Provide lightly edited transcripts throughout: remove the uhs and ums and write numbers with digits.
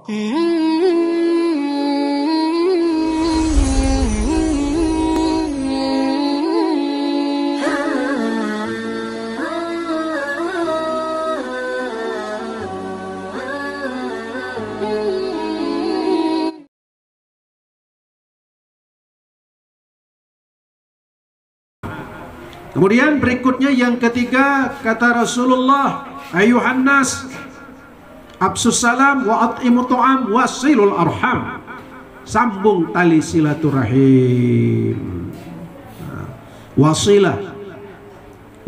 Kemudian berikutnya yang ketiga, kata Rasulullah, ayuhan nas absus salam wa at'imu tu'am wasilul arham. Sambung tali silaturahim. Wasilah,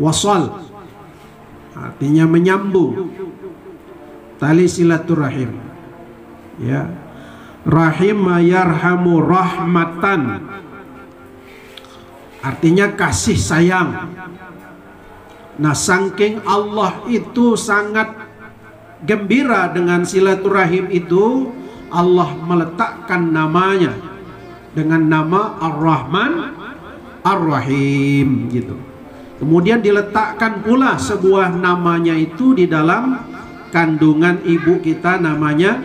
wasal artinya menyambung tali silaturahim. Ya, rahim yarhamu rahmatan, artinya kasih sayang. Nah, saking Allah itu sangat gembira dengan silaturahim itu, Allah meletakkan namanya dengan nama Ar-Rahman Ar-Rahim gitu. Kemudian diletakkan pula sebuah namanya itu di dalam kandungan ibu kita, namanya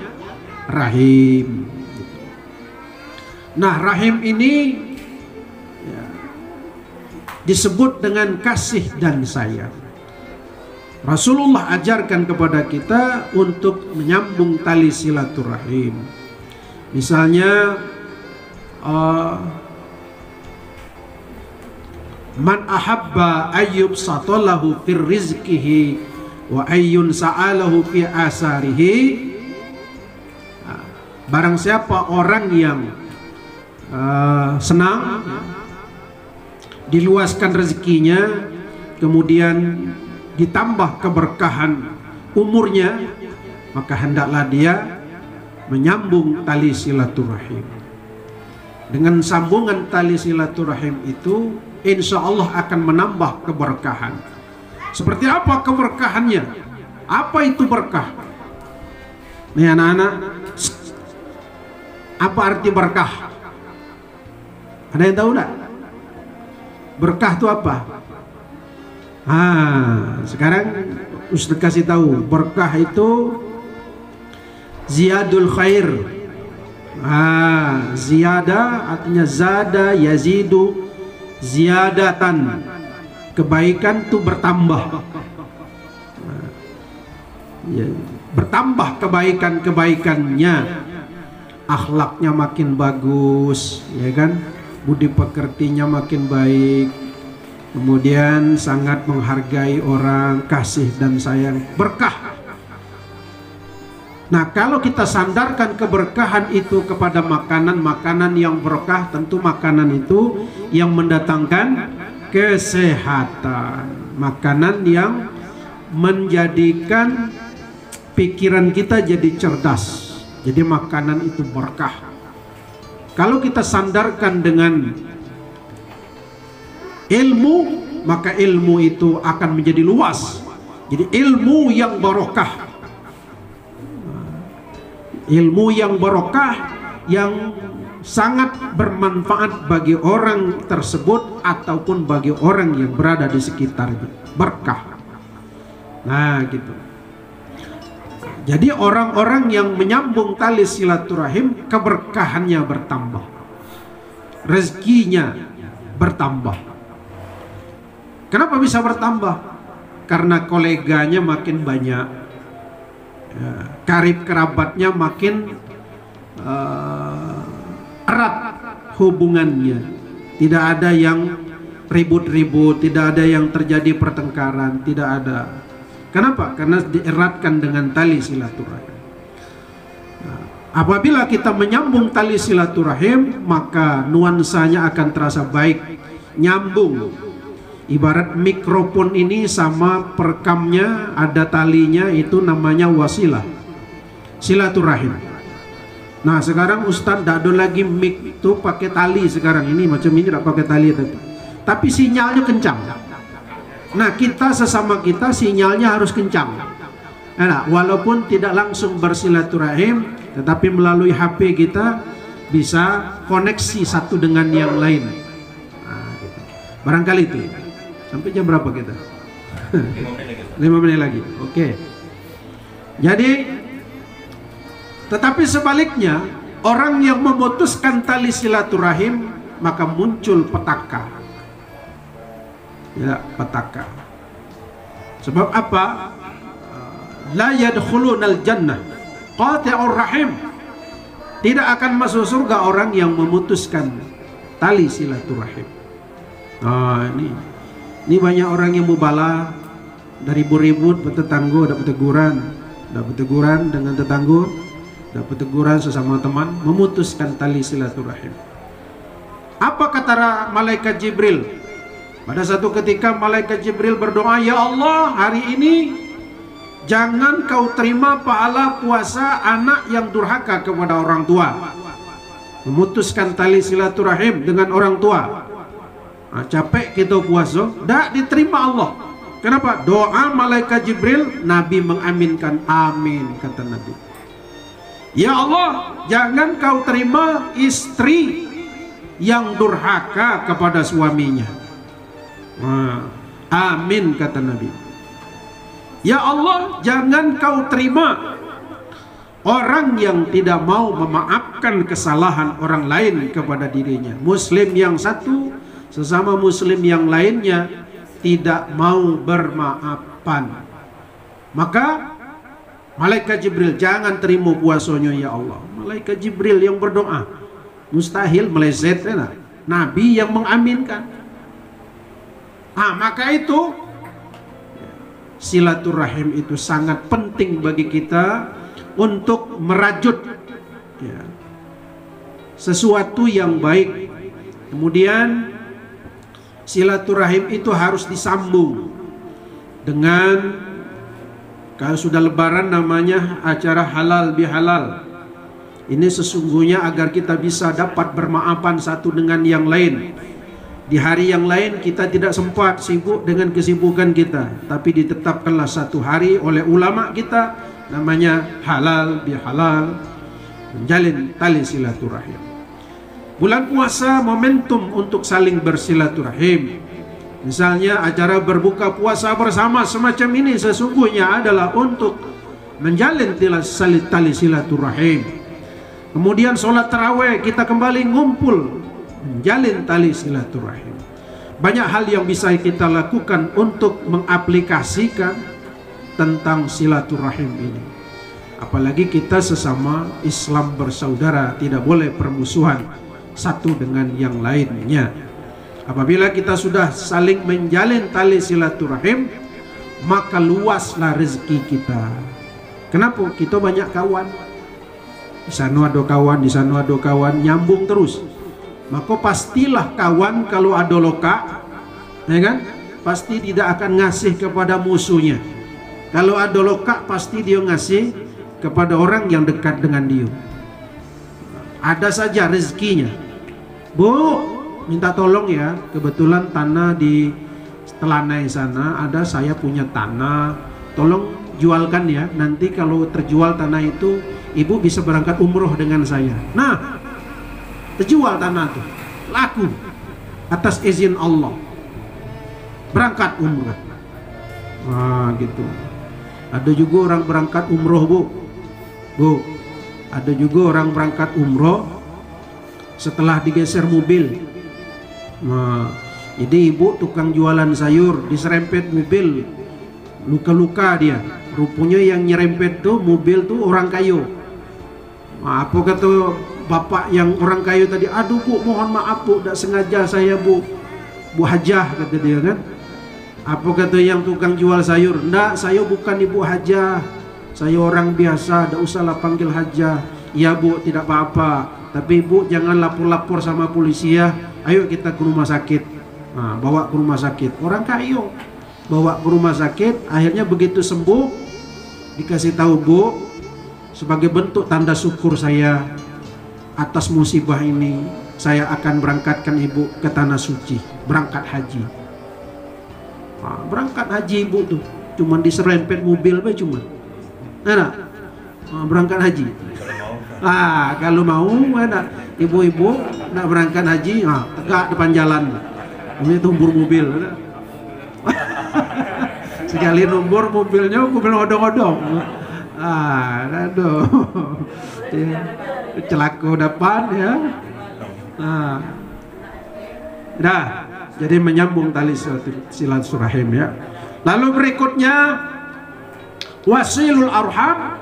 Rahim. Nah, Rahim ini disebut dengan kasih dan sayang. Rasulullah ajarkan kepada kita untuk menyambung tali silaturahim. Misalnya man ahabba ayyub satalahu fir rizqihi wa ayyun sa'alahu fi asarihi. Barang siapa orang yang senang diluaskan rezekinya, kemudian ditambah keberkahan umurnya, maka hendaklah dia menyambung tali silaturahim. Dengan sambungan tali silaturahim itu, insya Allah akan menambah keberkahan. Seperti apa keberkahannya? Apa itu berkah? Nih anak-anak, apa arti berkah? Ada yang tahu enggak? Berkah itu apa? Sekarang Ustaz kasih tahu. Berkah itu ziyadul khair. Ziyada artinya zada yazidu ziyadatan. Kebaikan itu bertambah. Bertambah kebaikan-kebaikannya. Akhlaknya makin bagus, ya kan? Budi pekertinya makin baik, kemudian sangat menghargai orang, kasih dan sayang, berkah. Nah, kalau kita sandarkan keberkahan itu kepada makanan yang berkah, tentu makanan itu yang mendatangkan kesehatan, makanan yang menjadikan pikiran kita jadi cerdas. Jadi makanan itu berkah. Kalau kita sandarkan dengan ilmu, maka ilmu itu akan menjadi luas. Jadi ilmu yang barokah, ilmu yang barokah yang sangat bermanfaat bagi orang tersebut ataupun bagi orang yang berada di sekitarnya, berkah. Nah, gitu. Jadi orang-orang yang menyambung tali silaturahim, keberkahannya bertambah, rezekinya bertambah. Kenapa bisa bertambah? Karena koleganya makin banyak, karib kerabatnya makin erat hubungannya. Tidak ada yang ribut-ribut, tidak ada yang terjadi pertengkaran, tidak ada. Kenapa? Karena dieratkan dengan tali silaturahim. Apabila kita menyambung tali silaturahim, maka nuansanya akan terasa baik, nyambung. Ibarat mikrofon ini sama perekamnya, ada talinya, itu namanya wasilah, silaturahim. Nah, sekarang Ustadz tidak ada lagi mic itu pakai tali sekarang ini, macam ini tidak pakai tali, tapi sinyalnya kencang. Nah, kita sesama kita sinyalnya harus kencang. Nah, walaupun tidak langsung bersilaturahim, tetapi melalui HP kita bisa koneksi satu dengan yang lain. Nah, gitu. Barangkali itu. Sampai jam berapa kita? 5 menit lagi. Oke. Jadi Tetapi sebaliknya, orang yang memutuskan tali silaturahim maka muncul petaka. Ya, petaka. Sebab apa? La yadkhulunal jannah qati'ur rahim. Tidak akan masuk surga orang yang memutuskan tali silaturahim. Nah, ini banyak orang yang mubalah dari ribut bertetangga, dapat teguran dengan tetangga, dapat teguran sesama teman, memutuskan tali silaturahim. Apa kata malaikat Jibril? Pada satu ketika malaikat Jibril berdoa, ya Allah, hari ini jangan kau terima pahala puasa anak yang durhaka kepada orang tua, memutuskan tali silaturahim dengan orang tua. Nah, capek kita puasa, tidak diterima Allah. Kenapa? Doa malaikat Jibril, Nabi mengaminkan, amin, kata Nabi. Ya Allah, jangan kau terima istri yang durhaka kepada suaminya. Nah, amin, kata Nabi. Ya Allah, jangan kau terima orang yang tidak mau memaafkan kesalahan orang lain kepada dirinya. Muslim yang satu sesama muslim yang lainnya tidak mau bermaafan. Maka malaikat Jibril, jangan terima puasanya ya Allah. Malaikat Jibril yang berdoa, mustahil meleset, ya, Nabi yang mengaminkan. Maka itu silaturahim itu sangat penting bagi kita untuk merajut, ya, sesuatu yang baik. Kemudian silaturahim itu harus disambung dengan, kalau sudah lebaran namanya acara halal bihalal. Ini sesungguhnya agar kita bisa dapat bermaafan satu dengan yang lain. Di hari yang lain kita tidak sempat, sibuk dengan kesibukan kita, tapi ditetapkanlah satu hari oleh ulama kita, namanya halal bihalal, menjalin tali silaturahim. Bulan puasa momentum untuk saling bersilaturahim. Misalnya acara berbuka puasa bersama semacam ini sesungguhnya adalah untuk menjalin tali silaturahim. Kemudian sholat tarawih kita kembali ngumpul, menjalin tali silaturahim. Banyak hal yang bisa kita lakukan untuk mengaplikasikan tentang silaturahim ini. Apalagi kita sesama Islam bersaudara, tidak boleh permusuhan satu dengan yang lainnya. Apabila kita sudah saling menjalin tali silaturahim, maka luaslah rezeki kita. Kenapa? Kita banyak kawan. Di sana ada kawan, di sana ada kawan, nyambung terus. Maka pastilah kawan kalau ada loka, ya kan? Pasti tidak akan ngasih kepada musuhnya. Kalau ada loka, pasti dia ngasih kepada orang yang dekat dengan dia. Ada saja rezekinya. Bu, minta tolong ya, kebetulan tanah di Telanai sana ada, saya punya tanah, tolong jualkan ya. Nanti kalau terjual tanah itu, ibu bisa berangkat umroh dengan saya. Nah, terjual tanah itu, laku atas izin Allah, berangkat umroh. Gitu. Ada juga orang berangkat umroh, bu, ada juga orang berangkat umroh setelah digeser mobil. Jadi ibu tukang jualan sayur diserempet mobil, luka-luka dia. Rupanya yang nyerempet tuh mobil tuh orang kayu. Apa kata bapak yang orang kayu tadi? Aduh bu, mohon maaf bu, tidak sengaja saya bu hajah, kata dia kan. Apa kata yang tukang jual sayur? Ndak, saya bukan ibu hajah, saya orang biasa, tidak usahlah panggil hajah. Ya bu, tidak apa-apa, tapi ibu jangan lapor-lapor sama polisi ya. Ayo kita ke rumah sakit. Bawa ke rumah sakit. Orang kayu bawa ke rumah sakit. Akhirnya begitu sembuh, dikasih tahu, bu, sebagai bentuk tanda syukur saya atas musibah ini, saya akan berangkatkan ibu ke tanah suci, berangkat haji. Berangkat haji ibu tuh cuman diserempet mobil be cuman. Berangkat haji. Kalau mau ada ibu-ibu nak berangkat haji, tegak depan jalan. Ini tumbur mobil. Sekali nombor mobilnya, mobil odong-odong. Aduh. ya. Celaka depan ya. Nah, dah, jadi menyambung tali silaturahim ya. Lalu berikutnya wasilul arham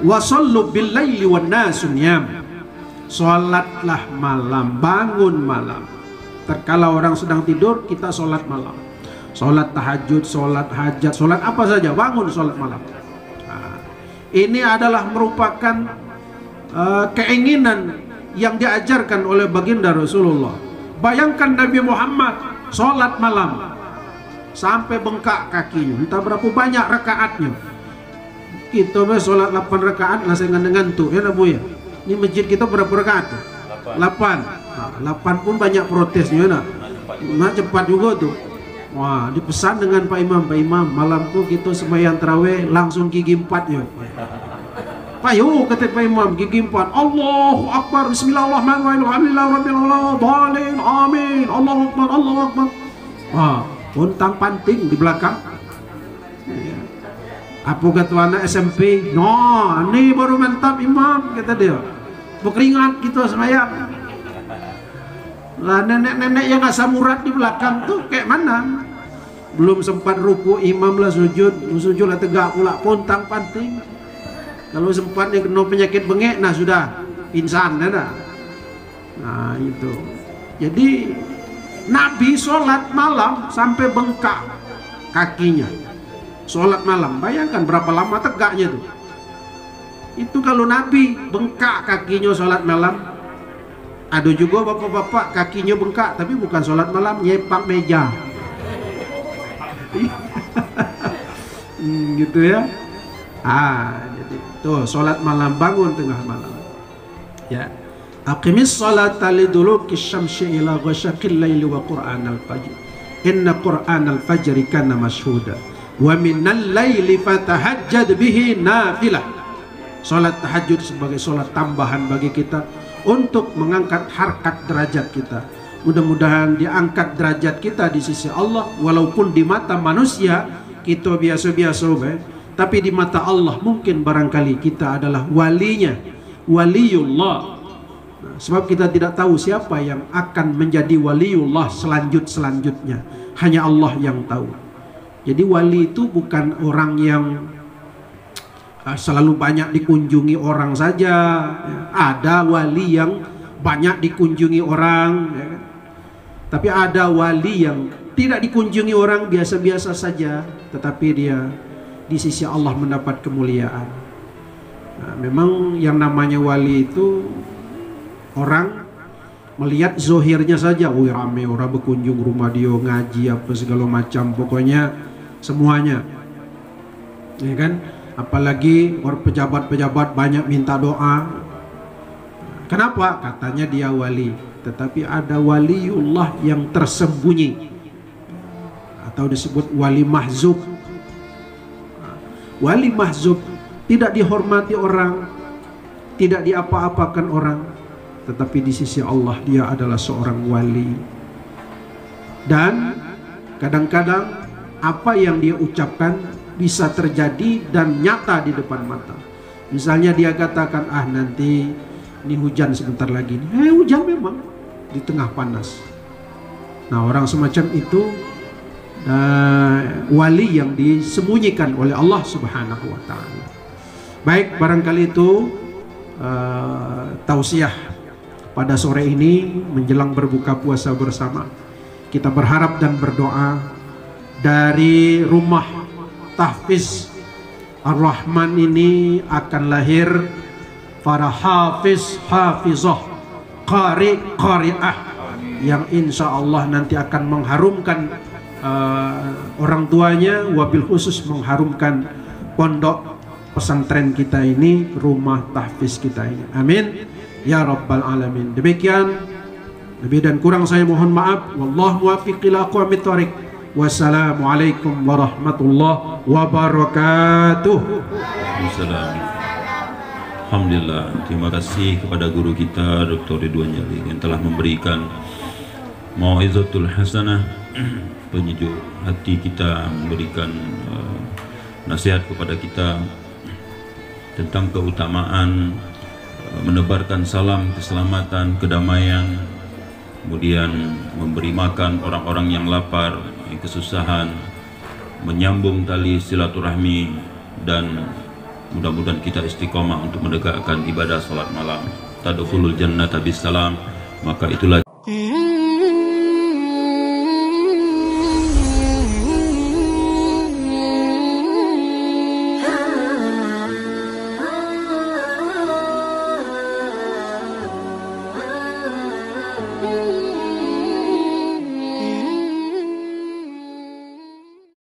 wasallu bil laili wan nasu niyam. Salatlah malam, bangun malam. Terkala orang sedang tidur, kita salat malam. Salat tahajud, salat hajat, salat apa saja, bangun salat malam. Nah, ini adalah merupakan keinginan yang diajarkan oleh baginda Rasulullah. Bayangkan Nabi Muhammad salat malam sampai bengkak kakinya, entah berapa banyak rakaatnya. Kita salat 8 rakaat lah saya ngantuk ya Bu ya. Ini masjid kita berapa rakaat? 8. Nah, 8 pun banyak protesnya nak. Nah, cepat juga tuh. Wah, dipesan dengan Pak Imam, malam tuh kita sembahyang tarawih langsung gigi 4 ya. Pak yuk kata Pak Imam gigi 4. Allahu Akbar, bismillahirrahmanirrahim, alhamdulillahirabbil alamin, amin. Allahu Akbar, Allahu Akbar. Wah, pontang panting di belakang. Apa kata anak SMP? No, ini baru mantap Imam, kata dia. Berkeringat kita sembahyang. Lah nenek-nenek yang asam urat di belakang tuh kayak mana? Belum sempat ruku imam lah sujud lah tegak pula pontang panting. Kalau sempat dia kena penyakit bengek, nah sudah pingsan dah. Nah itu. Jadi Nabi sholat malam sampai bengkak kakinya. Sholat malam, bayangkan berapa lama tegaknya tuh. Itu kalau Nabi bengkak kakinya sholat malam. Ada juga bapak-bapak kakinya bengkak tapi bukan sholat malam, nyepak meja. Gitu ya. Jadi tuh sholat malam, bangun tengah malam. Ya. Aqimis sholata liduluki syamsi ila ghasaqil laili wa qur'anal fajr. Inna qur'anal fajri kana mashhuda. Wa minal laili fatahajjad bihi nafilah. Salat tahajud sebagai salat tambahan bagi kita untuk mengangkat harkat derajat kita. Mudah-mudahan diangkat derajat kita di sisi Allah. Walaupun di mata manusia kita biasa-biasa, tapi di mata Allah mungkin barangkali kita adalah walinya, waliullah. Nah, sebab kita tidak tahu siapa yang akan menjadi waliullah selanjutnya. Hanya Allah yang tahu. Jadi wali itu bukan orang yang selalu banyak dikunjungi orang saja. Ada wali yang banyak dikunjungi orang, ya kan? Tapi ada wali yang tidak dikunjungi orang, biasa-biasa saja, tetapi dia di sisi Allah mendapat kemuliaan. Nah, memang yang namanya wali itu orang melihat zohirnya saja, wih rame orang berkunjung rumah dia, ngaji apa segala macam, pokoknya semuanya, ya kan? Apalagi orang pejabat-pejabat banyak minta doa. Kenapa? Katanya dia wali. Tetapi ada waliullah yang tersembunyi, atau disebut wali mahzub. Wali mahzub tidak dihormati orang, tidak diapa-apakan orang, tetapi di sisi Allah dia adalah seorang wali. Dan kadang-kadang apa yang dia ucapkan bisa terjadi dan nyata di depan mata. Misalnya dia katakan, nanti ini hujan sebentar lagi. Hujan memang di tengah panas. Nah, orang semacam itu wali yang disembunyikan oleh Allah Subhanahu wa taala. Baik, barangkali itu tausiah pada sore ini menjelang berbuka puasa bersama. Kita berharap dan berdoa dari rumah tahfiz Ar-Rahman ini akan lahir para hafiz, hafizah, qari, qari'ah yang insya Allah nanti akan mengharumkan orang tuanya, wabil khusus mengharumkan pondok pesantren kita ini, rumah tahfiz kita ini. Amin ya rabbal alamin. Demikian, lebih dan kurang saya mohon maaf. Wallahu muwaffiq ila aqwamit thoriq. Wassalamualaikum warahmatullahi wabarakatuh. Alhamdulillah, terima kasih kepada guru kita Dr. Ridwan Jalil yang telah memberikan mau'izatul hasanah, penyejuk hati kita, memberikan nasihat kepada kita tentang keutamaan menebarkan salam keselamatan, kedamaian, kemudian memberi makan orang-orang yang lapar, yang kesusahan, menyambung tali silaturahmi, dan mudah-mudahan kita istiqomah untuk menegakkan ibadah salat malam. Tadkhulul jannata bisalam, maka itulah